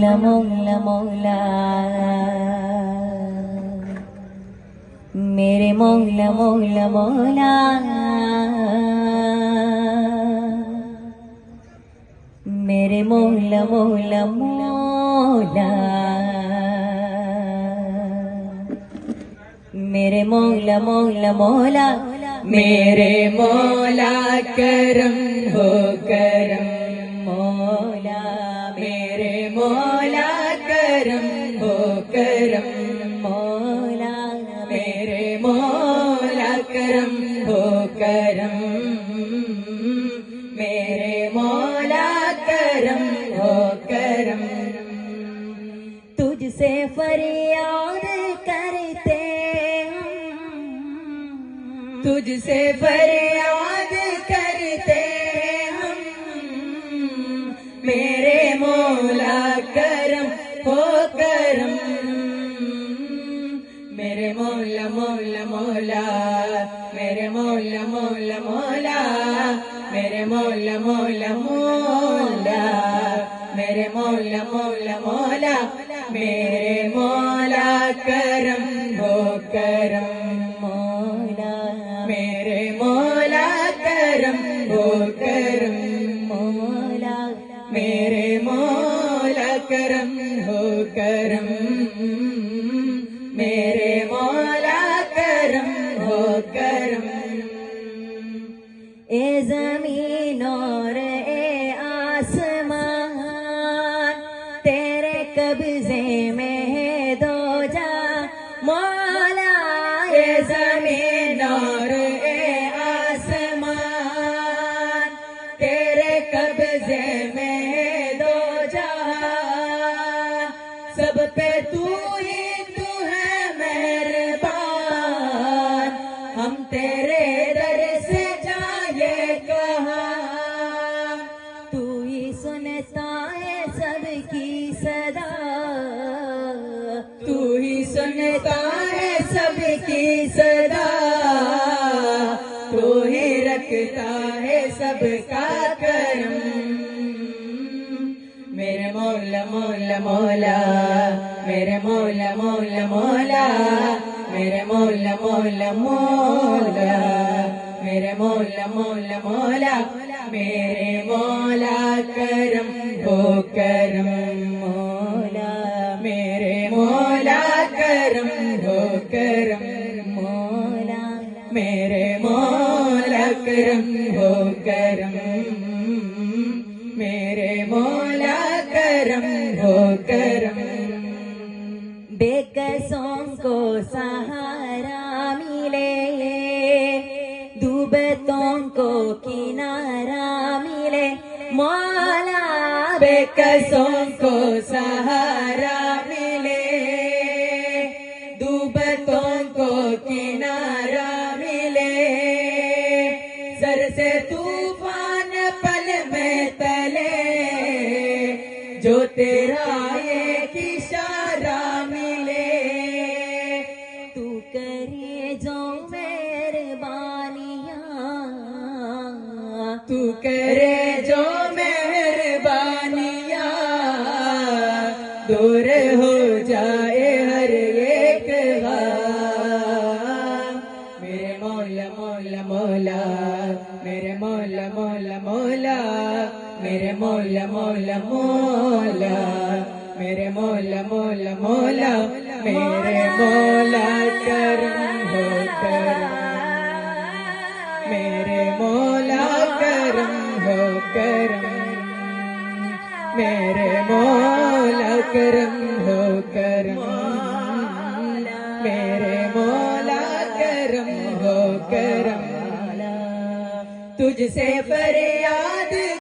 मौला मौला मेरे मौला मौला मौला मेरे मौला मौला मौला मेरे मौला मौला मौला मेरे मौला करम हो करम मौला मेरे मौला करम हो करम मौला मेरे मौला करम हो करम मेरे मौला करम हो करम। तुझसे फरियाद करते हम तुझसे फरियाद करते हम मेरे मौला करम हो करम मेरे मौला मौला मौला मेरे मौला मौला मौला मेरे मौला मौला मौला मेरे मौला मौला मौला मेरे मौला करम हो करम मौला मेरे मौला करम हो करम मौला मेरे मौला करम हो करम मेरे मौला करम हो करम। ए ज़मीन और ए आसमान तेरे कब्जे में है दो जा मौला। ए ज़मीन और ए आसमान तेरे कब्जे में है दो जा सब पे तू ही तू है मेहरबान हम तेरे दर से जाए कहाँ तू ही सुनता है सबकी सदा तू ही सुनता है सबकी सदा तू ही रखता है सबका करम मेरे मौला मौला मौला मेरे मौला मौला मौला मेरे मौला मौला मौला मेरे मौला मौला मौला मेरे मौला करम हो करम मौला मेरे मौला करम हो करम मौला मेरे मौला करम हो करम मेरे मौला करम हो करम। बेकसों को सहारा मिले डूबतों को किनारा मिले मौला। बेकसों को सहारा मिले डूबतों को किनारा मिले सर से तूफान पल में तले जो तेरा एक इशारा मिले तू करे जो मेहरबानियाँ तू करे जो मेहरबानियाँ दूर हो जाए हर एक गम मेरे मौला मौला मौला मेरे मौला मौला मौला मेरे मौला मौला मौला मेरे मौला मौला मौला मेरे मौला करम हो करम मेरे मौला करम हो करम मेरे मौला करम हो करम मेरे मौला करम हो करम तुझसे फरियाद